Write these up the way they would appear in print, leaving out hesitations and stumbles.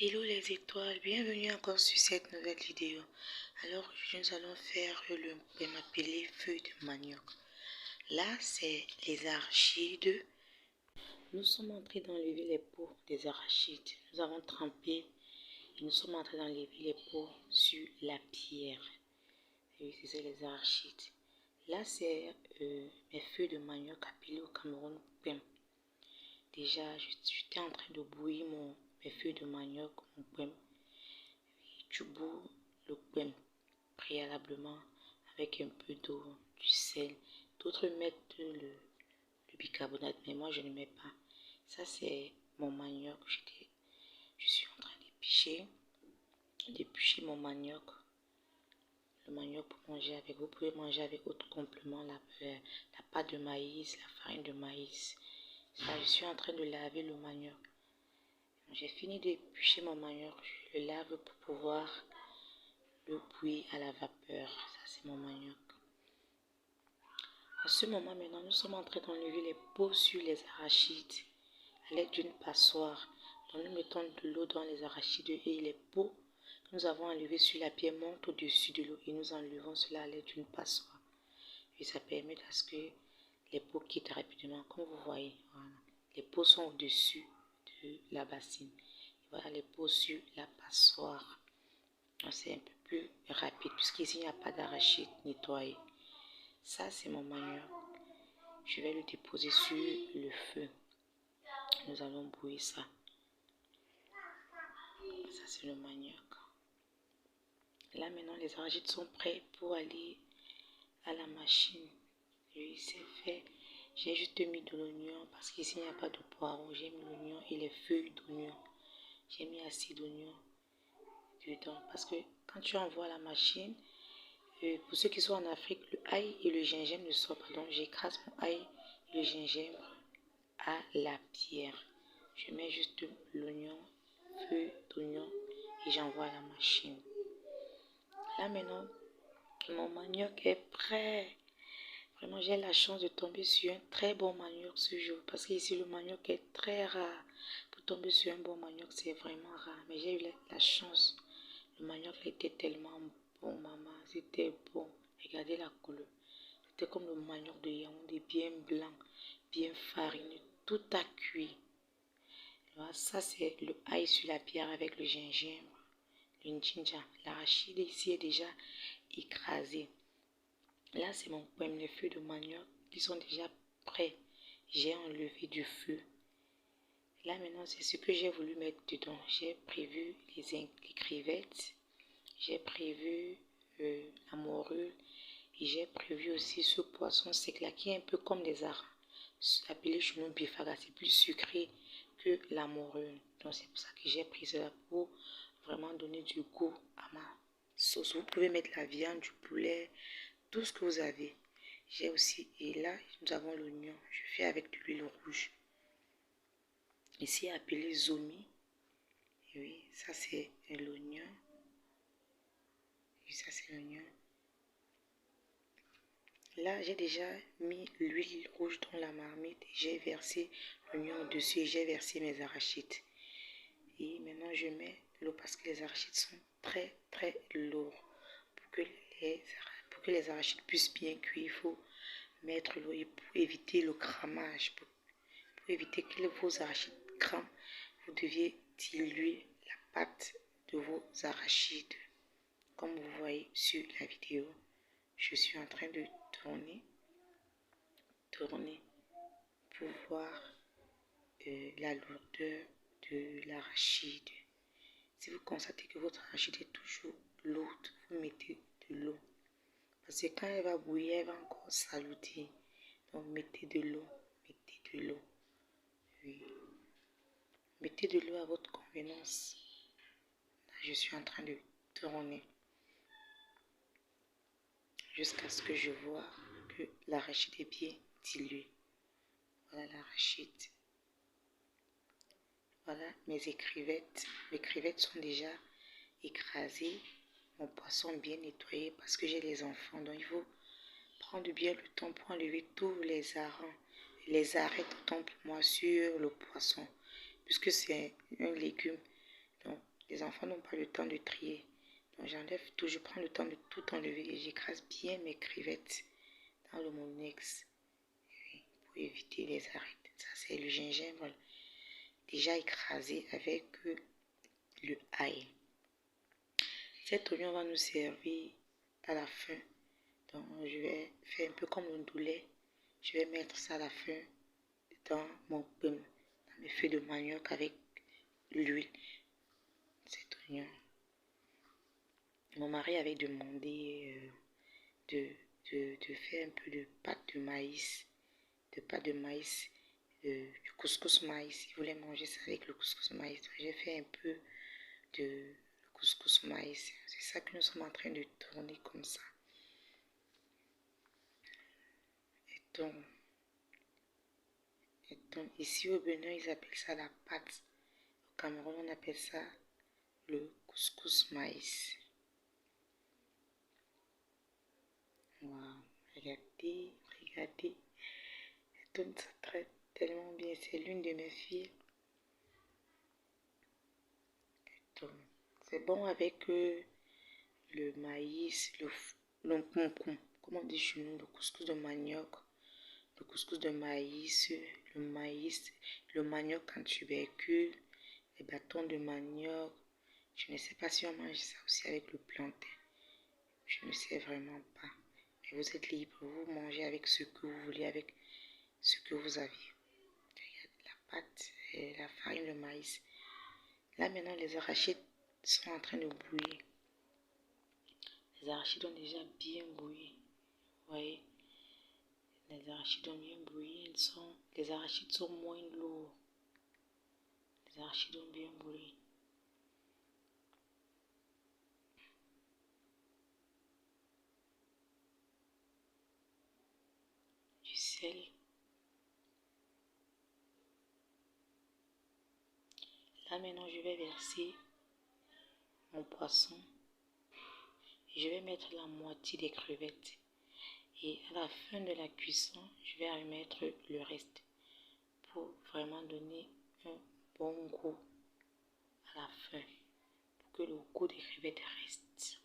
Hello les étoiles, bienvenue encore sur cette nouvelle vidéo. Alors aujourd'hui nous allons faire le m'appeler feuille de manioc. Là c'est les arachides. Nous sommes en train d'enlever les peaux des arachides. Nous avons trempé et nous sommes en train d'enlever les peaux sur la pierre. Et c'est ça les arachides. Là c'est mes feuilles de manioc appelées au Cameroun pem. Déjà j'étais en train de bouillir mes feuilles de manioc, mon pem. Tu bous le pem préalablement avec un peu d'eau, du sel. D'autres mettent le bicarbonate, mais moi je ne mets pas. Ça c'est mon manioc. Je suis en train d'éplucher mon manioc. Le manioc pour manger avec. Vous pouvez manger avec autres compléments, la pâte de maïs, la farine de maïs. Ça, je suis en train de laver le manioc. J'ai fini d'éplucher mon manioc. Je le lave pour pouvoir le bouillir à la vapeur. Ça c'est mon manioc. En ce moment maintenant, nous sommes en train d'enlever les peaux sur les arachides à l'aide d'une passoire. Donc nous mettons de l'eau dans les arachides et les peaux que nous avons enlevées sur la pierre montent au-dessus de l'eau et nous enlevons cela à l'aide d'une passoire. Et ça permet à ce que les peaux quittent rapidement. Comme vous voyez, voilà. Les peaux sont au-dessus de la bassine. Et voilà les peaux sur la passoire. C'est un peu plus rapide puisqu'ici il n'y a pas d'arachide nettoyé. Ça c'est mon manioc. Je vais le déposer sur le feu. Nous allons bouillir ça. Ça c'est le manioc. Là maintenant les arachides sont prêts pour aller à la machine. Oui, c'est fait. J'ai juste mis de l'oignon parce qu'ici il n'y a pas de poireau. J'ai mis l'oignon et les feuilles d'oignon. J'ai mis assez d'oignon dedans parce que quand tu envoies à la machine, pour ceux qui sont en Afrique, le ail et le gingembre ne sortent pas. Donc j'écrase mon ail et le gingembre à la pierre. Je mets juste l'oignon, feuille d'oignon et j'envoie à la machine. Là maintenant, mon manioc est prêt. Vraiment, j'ai la chance de tomber sur un très bon manioc ce jour. Parce qu'ici, le manioc est très rare. Pour tomber sur un bon manioc, c'est vraiment rare. Mais j'ai eu la chance. Le manioc était tellement bon, maman. C'était bon. Regardez la couleur. C'était comme le manioc de Yaoundé, bien blanc, bien farineux. Tout a cuit. Alors, ça, c'est le ail sur la pierre avec le gingembre, le ginger. L'arachide ici est déjà écrasé. Là, c'est mon poème, les feuilles de manioc qui sont déjà prêts. J'ai enlevé du feu. Là, maintenant, c'est ce que j'ai voulu mettre dedans. J'ai prévu les crevettes. J'ai prévu la morue. Et j'ai prévu aussi ce poisson sec là qui est un peu comme des harengs. Appelé chez nous bifaga. C'est plus sucré que la morue. Donc, c'est pour ça que j'ai pris cela pour vraiment donner du goût à ma sauce. Vous pouvez mettre la viande, du poulet, tout ce que vous avez. J'ai aussi, et là, nous avons l'oignon. Je fais avec de l'huile rouge. Ici, appelé zomi. Et oui, ça c'est l'oignon. Et ça c'est l'oignon. Là, j'ai déjà mis l'huile rouge dans la marmite. J'ai versé l'oignon au-dessus et j'ai versé mes arachides. Et maintenant, je mets l'eau parce que les arachides sont très, très lourds. Pour que les arachides puissent bien cuire, il faut mettre l'eau pour éviter le cramage. Pour éviter que vos arachides crament, vous deviez diluer la pâte de vos arachides. Comme vous voyez sur la vidéo, je suis en train de tourner pour voir la lourdeur de l'arachide. Si vous constatez que votre arachide est toujours lourde, vous mettez de l'eau. Parce que quand elle va bouillir, elle va encore s'alourdir. Donc mettez de l'eau, mettez de l'eau. Oui. Mettez de l'eau à votre convenance. Là, je suis en train de tourner jusqu'à ce que je vois que l'arachide est bien dilué. Voilà l'arachide. Voilà mes crevettes. Mes crevettes sont déjà écrasées. Mon poisson bien nettoyé parce que j'ai les enfants. Donc il faut prendre bien le temps pour enlever tous les harengs, les arêtes autant pour moi sur le poisson. Puisque c'est un légume Donc, les enfants n'ont pas le temps de trier. Donc, j'enlève tout, je prends le temps de tout enlever et j'écrase bien mes crevettes dans le monex pour éviter les arêtes. Ça, c'est le gingembre déjà écrasé avec le ail. Cet oignon va nous servir à la fin. Donc, je vais faire un peu comme le doulet. Je vais mettre ça à la fin dans mon pain, dans mes feuilles de manioc avec l'huile. Cet oignon. Mon mari avait demandé de faire un peu de pâte de maïs, du couscous maïs. Il voulait manger ça avec le couscous maïs. Donc, j'ai fait un peu de couscous maïs. C'est ça que nous sommes en train de tourner comme ça. Et donc ici au Bénin, ils appellent ça la pâte. Au Cameroun, on appelle ça le couscous maïs. Waouh, regardez, regardez. Ça donne ça très tellement bien. C'est l'une de mes filles. C'est bon avec le maïs, le concombre, comme on dit chez nous, le couscous de manioc, le couscous de maïs, le manioc en tubercule, les bâtons de manioc. Je ne sais pas si on mange ça aussi avec le plantain. Je ne sais vraiment pas. Mais vous êtes libre, vous mangez avec ce que vous voulez, avec ce que vous avez. La pâte et la farine de maïs. Là maintenant, les arachides sont en train de bouillir. Les arachides ont déjà bien bouilli. Vous voyez, les arachides ont bien bouilli. Les arachides sont moins lourds. Les arachides ont bien bouilli. Du sel. Là maintenant, je vais verser mon poisson. Je vais mettre la moitié des crevettes. Et à la fin de la cuisson, je vais remettre le reste pour vraiment donner un bon goût à la fin. Pour que le goût des crevettes reste.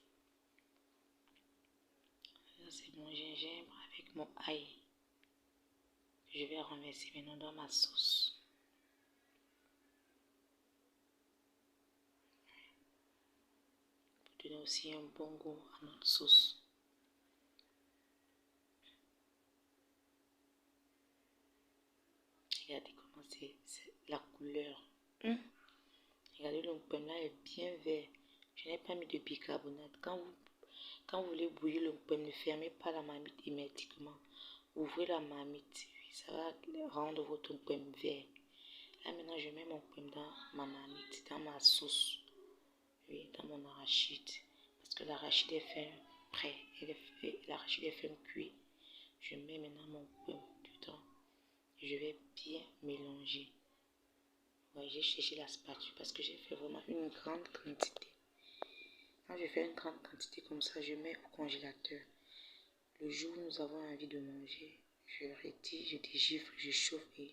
Là, c'est mon gingembre avec mon ail. Je vais renverser maintenant dans ma sauce. Pour donner aussi un bon goût à notre sauce. Regardez comment c'est la couleur. Regardez, le pain là est bien vert. Je n'ai pas mis de bicarbonate. Quand vous voulez bouillir le pain, ne fermez pas la marmite immédiatement. Ouvrez la marmite. Ça va rendre votre pain vert. Là maintenant, je mets mon pain dans ma marmite, dans ma sauce. Oui, dans mon arachide. Parce que l'arachide est fait prêt. L'arachide est fait cuit. Je mets maintenant mon pain dedans. Je vais bien mélanger. Ouais, j'ai cherché la spatule parce que j'ai fait vraiment une grande quantité. Quand je fais une grande quantité comme ça, je mets au congélateur. Le jour où nous avons envie de manger, je retire, je dégivre, je chauffe et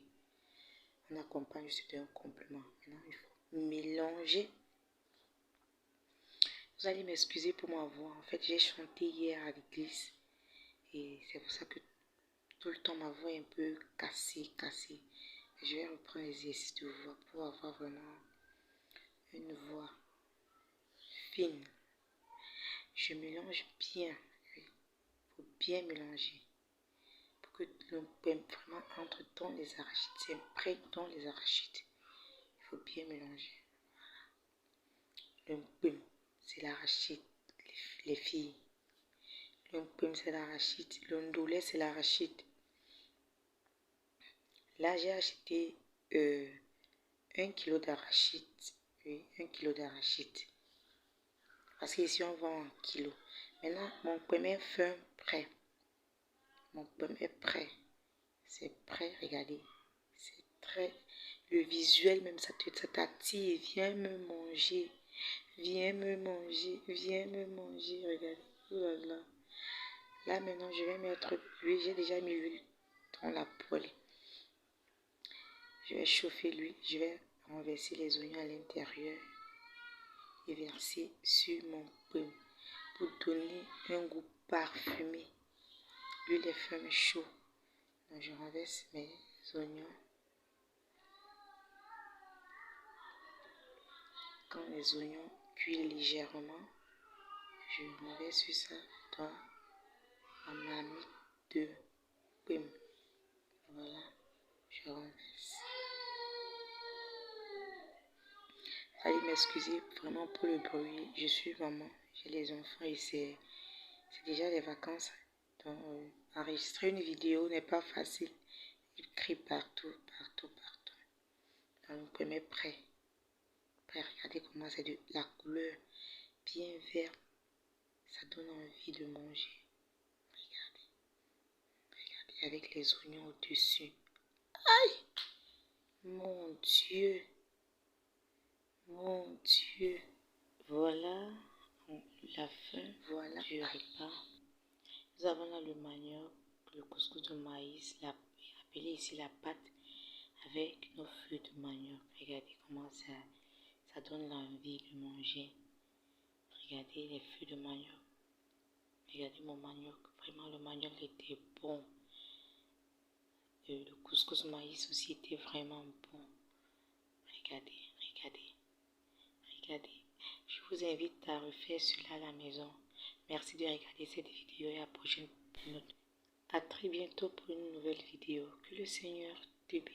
on accompagne juste d'un complément. Maintenant, il faut mélanger. Vous allez m'excuser pour ma voix. En fait, j'ai chanté hier à l'église et c'est pour ça que tout le temps ma voix est un peu cassée. Je vais reprendre l'exercice de voix pour avoir vraiment une voix fine. Je mélange bien, oui, pour bien mélanger. Pour que le pain vraiment entre dans les arachides, c'est prêt dans les arachides. Il faut bien mélanger. Le pain, c'est l'arachide, les filles. Le pain, c'est l'arachide. Le ndolé, c'est l'arachide. Là, j'ai acheté 1 kilo d'arachide. Oui, 1 kilo d'arachide. Parce qu'ici, on vend en kilo. Maintenant, mon pain est fin, prêt. Mon pain est prêt. C'est prêt, regardez. C'est très... Le visuel même, ça t'attire. Viens me manger. Viens me manger. Viens me manger. Regardez. Oh là là. Là, maintenant, je vais mettre l'huile. J'ai déjà mis l'huile dans la poêle. Je vais chauffer l'huile. Je vais renverser les oignons à l'intérieur. et verser sur mon pomme pour donner un goût parfumé. L'huile est ferme et chaud. Donc je renverse mes oignons. Quand les oignons cuisent légèrement, je renverse sur ça dans ma marmite de pomme. Voilà, je renverse. Allez m'excuser vraiment pour le bruit. Je suis maman, j'ai les enfants et c'est déjà les vacances. Donc enregistrer une vidéo n'est pas facile. Il crie partout. Donc le premier prêt. Regardez comment c'est de la couleur bien verte. Ça donne envie de manger. Regardez avec les oignons au-dessus. Aïe! Mon Dieu! Mon Dieu! Voilà la fin, voilà du repas. Nous avons là le manioc, le couscous de maïs, appelé ici la pâte avec nos feuilles de manioc. Regardez comment ça donne l'envie de manger. Regardez les feuilles de manioc. Regardez mon manioc. Vraiment, le manioc était bon. Le couscous maïs aussi était vraiment bon. Regardez. Je vous invite à refaire cela à la maison. Merci de regarder cette vidéo et à la prochaine. À très bientôt pour une nouvelle vidéo. Que le Seigneur